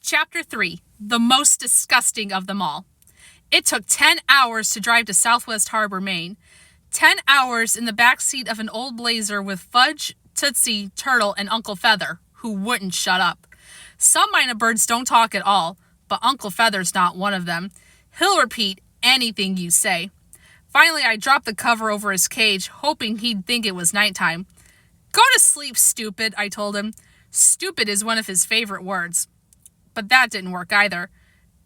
Chapter 3. The most disgusting of them all. It took 10 hours to drive to Southwest Harbor, Maine. 10 hours in the back seat of an old Blazer with Fudge, Tootsie, Turtle, and Uncle Feather, who wouldn't shut up. Some minor birds don't talk at all, but Uncle Feather's not one of them. He'll repeat anything you say. Finally, I dropped the cover over his cage, hoping he'd think it was nighttime. "Go to sleep, stupid," I told him. Stupid is one of his favorite words. But that didn't work either.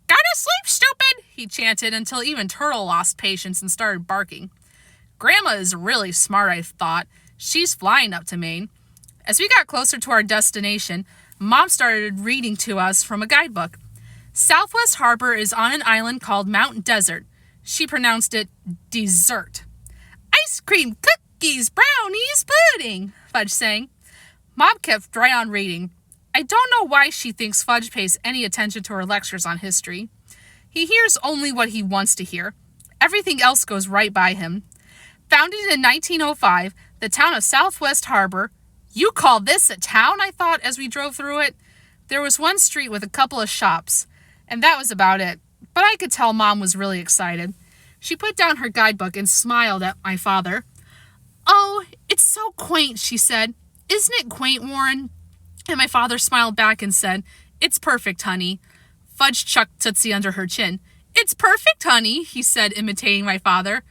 "Go to sleep, stupid," he chanted until even Turtle lost patience and started barking. Grandma is really smart, I thought. She's flying up to Maine. As we got closer to our destination, Mom started reading to us from a guidebook. Southwest Harbor is on an island called Mount Desert. She pronounced it dessert. "Ice cream, cookies, brownies, pudding," Fudge sang. Mom kept right on reading. I don't know why she thinks Fudge pays any attention to her lectures on history. He hears only what he wants to hear. Everything else goes right by him. Founded in 1905, the town of Southwest Harbor. You call this a town? I thought as we drove through it. There was one street with a couple of shops, and that was about it. But I could tell Mom was really excited. She put down her guidebook and smiled at my father. "Oh, it's so quaint," she said. "Isn't it quaint, Warren?" And my father smiled back and said, "It's perfect, honey." Fudge chucked Tootsie under her chin. "It's perfect, honey," he said, imitating my father.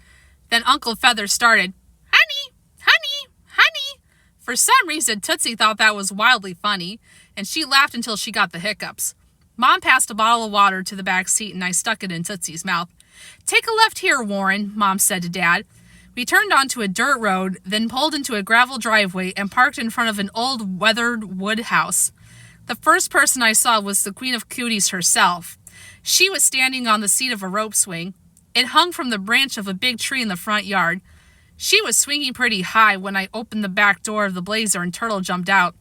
Then Uncle Feather started, "Honey, honey, honey." For some reason, Tootsie thought that was wildly funny, and she laughed until she got the hiccups. Mom passed a bottle of water to the back seat, and I stuck it in Tootsie's mouth. "Take a left here, Warren," Mom said to Dad. We turned onto a dirt road, then pulled into a gravel driveway and parked in front of an old weathered wood house. The first person I saw was the Queen of Cooties herself. She was standing on the seat of a rope swing. It hung from the branch of a big tree in the front yard. She was swinging pretty high when I opened the back door of the Blazer and Turtle jumped out.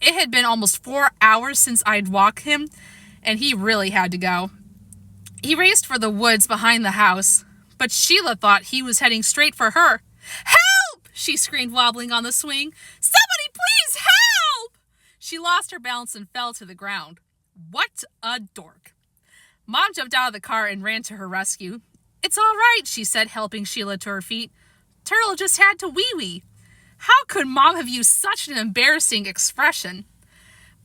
It had been almost 4 hours since I'd walked him, and he really had to go. He raced for the woods behind the house, but Sheila thought he was heading straight for her. "Help!" she screamed, wobbling on the swing. "Somebody please help!" She lost her balance and fell to the ground. What a dork. Mom jumped out of the car and ran to her rescue. "It's all right," she said, helping Sheila to her feet. "Turtle just had to wee-wee." How could Mom have used such an embarrassing expression?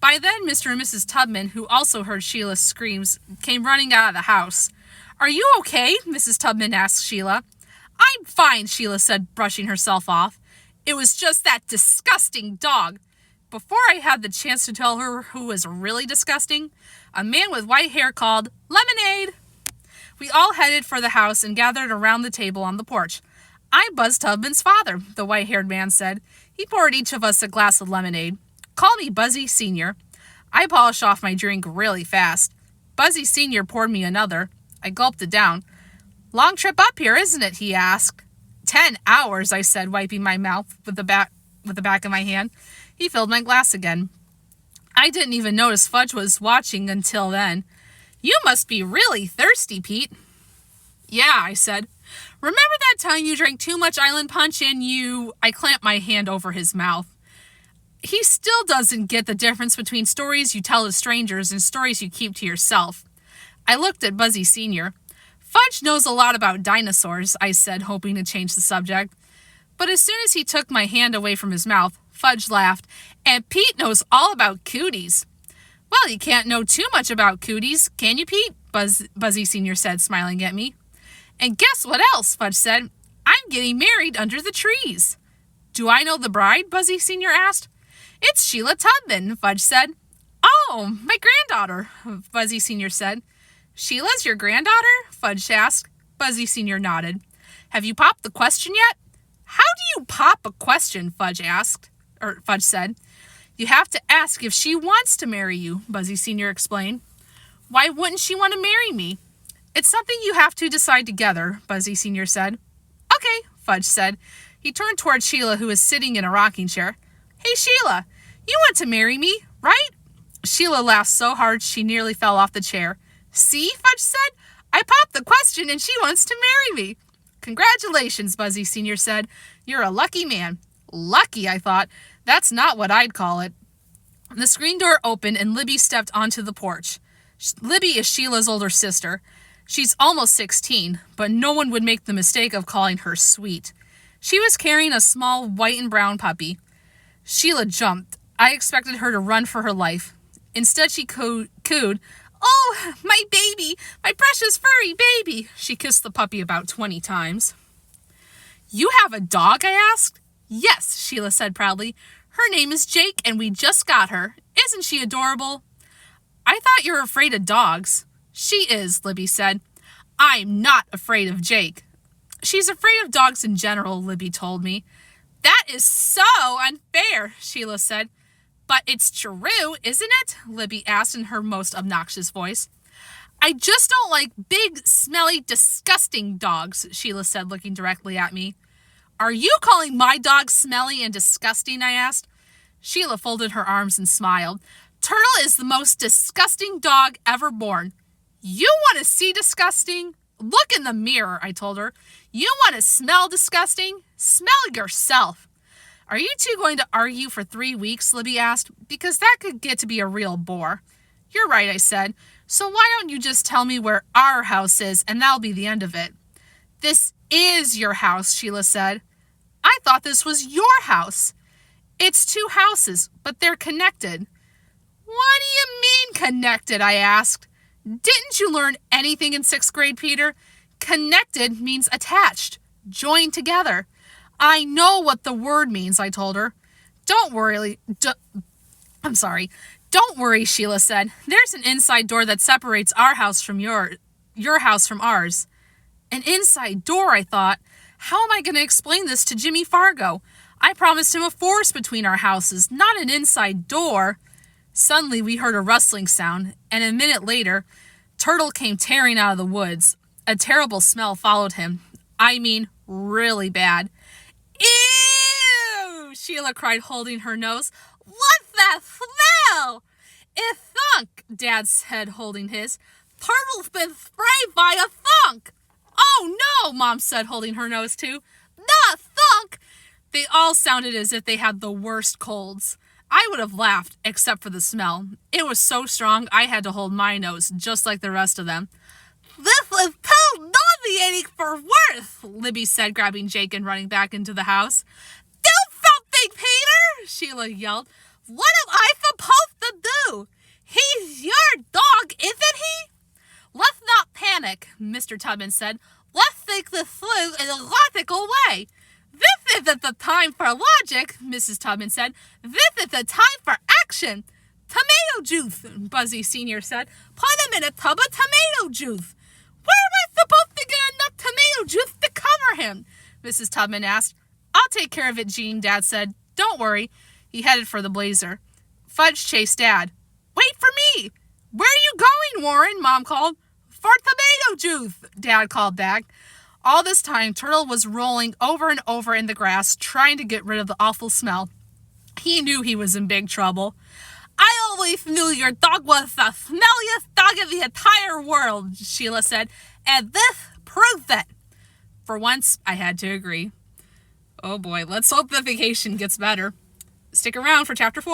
By then, Mr. and Mrs. Tubman, who also heard Sheila's screams, came running out of the house. "Are you okay?" Mrs. Tubman asked Sheila. "I'm fine," Sheila said, brushing herself off. "It was just that disgusting dog." Before I had the chance to tell her who was really disgusting, a man with white hair called "Lemonade." We all headed for the house and gathered around the table on the porch. "I'm Buzz Tubman's father," the white-haired man said. He poured each of us a glass of lemonade. "Call me Buzzy Sr." I polished off my drink really fast. Buzzy Sr. poured me another. I gulped it down. "Long trip up here, isn't it?" he asked. 10 hours, I said, wiping my mouth with the back of my hand. He filled my glass again. I didn't even notice Fudge was watching until then. "You must be really thirsty, Pete." "Yeah," I said. "Remember that time you drank too much island punch and I clamped my hand over his mouth. He still doesn't get the difference between stories you tell to strangers and stories you keep to yourself. I looked at Buzzy Sr. "Fudge knows a lot about dinosaurs," I said, hoping to change the subject. But as soon as he took my hand away from his mouth, Fudge laughed. "And Pete knows all about cooties." "Well, you can't know too much about cooties, can you, Pete?" Buzzy Sr. said, smiling at me. "And guess what else?" Fudge said. "I'm getting married under the trees." "Do I know the bride?" Buzzy Sr. asked. "It's Sheila Tubman," Fudge said. "Oh, my granddaughter," Buzzy Sr. said. "Sheila's your granddaughter?" Fudge asked. Buzzy Sr. nodded. "Have you popped the question yet?" "How do you pop a question?" Fudge said. "You have to ask if she wants to marry you," Buzzy Sr. explained. "Why wouldn't she want to marry me?" "It's something you have to decide together," Buzzy Sr. said. "Okay," Fudge said. He turned toward Sheila, who was sitting in a rocking chair. "Hey, Sheila, you want to marry me, right?" Sheila laughed so hard she nearly fell off the chair. "See," Fudge said, "I popped the question and she wants to marry me." "Congratulations," Buzzy Sr. said. "You're a lucky man." Lucky, I thought. That's not what I'd call it. The screen door opened and Libby stepped onto the porch. Libby is Sheila's older sister. She's almost 16, but no one would make the mistake of calling her sweet. She was carrying a small white and brown puppy. Sheila jumped. I expected her to run for her life. Instead, she cooed, "Oh, my baby, my precious furry baby." She kissed the puppy about 20 times. "You have a dog?" I asked. "Yes," Sheila said proudly. "Her name is Jake, and we just got her. Isn't she adorable?" "I thought you were afraid of dogs." "She is," Libby said. "I'm not afraid of Jake." "She's afraid of dogs in general," Libby told me. "That is so unfair," Sheila said. "But it's true, isn't it?" Libby asked in her most obnoxious voice. "I just don't like big, smelly, disgusting dogs," Sheila said, looking directly at me. "Are you calling my dog smelly and disgusting?" I asked. Sheila folded her arms and smiled. "Turtle is the most disgusting dog ever born." "You want to see disgusting? Look in the mirror," I told her. "You want to smell disgusting? Smell yourself." "Are you two going to argue for 3 weeks?" Libby asked. "Because that could get to be a real bore." "You're right," I said. "So why don't you just tell me where our house is, and that'll be the end of it." "This is your house," Sheila said. "I thought this was your house." "It's 2 houses, but they're connected." "What do you mean connected?" I asked. "Didn't you learn anything in 6th grade, Peter? Connected means attached, joined together." "I know what the word means," I told her. Don't worry, Sheila said. "There's an inside door that separates our house from your house from ours." An inside door, I thought. How am I going to explain this to Jimmy Fargo? I promised him a forest between our houses, not an inside door. Suddenly, we heard a rustling sound, and a minute later, Turtle came tearing out of the woods. A terrible smell followed him. I mean, really bad. "Ew!" Sheila cried, holding her nose. "What's that smell?" "It thunk," Dad said, holding his. "Turtle's been sprayed by a thunk." "Oh no," Mom said, holding her nose too. "Not thunk." They all sounded as if they had the worst colds. I would have laughed, except for the smell. It was so strong I had to hold my nose, just like the rest of them. "This is too nauseating for worse," Libby said, grabbing Jake and running back into the house. "Do something, Peter!" Sheila yelled. "What am I supposed to do? He's your dog, isn't he?" "Let's not panic," Mr. Tubman said. "Let's think this through in a logical way." "This isn't the time for logic," Mrs. Tubman said. "This is the time for action." "Tomato juice," Buzzy Sr. said. "Put him in a tub of tomato juice." "Where am I supposed to get enough tomato juice to cover him?" Mrs. Tubman asked. "I'll take care of it, Jean," Dad said. "Don't worry." He headed for the blazer. Fudge chased Dad. "Wait for me!" "Where are you going, Warren?" Mom called. "For tomato juice," Dad called back. All this time, Turtle was rolling over and over in the grass, trying to get rid of the awful smell. He knew he was in big trouble. "I always knew your dog was the smelliest dog in the entire world," Sheila said, "and this proves it." For once, I had to agree. Oh boy, let's hope the vacation gets better. Stick around for Chapter 4.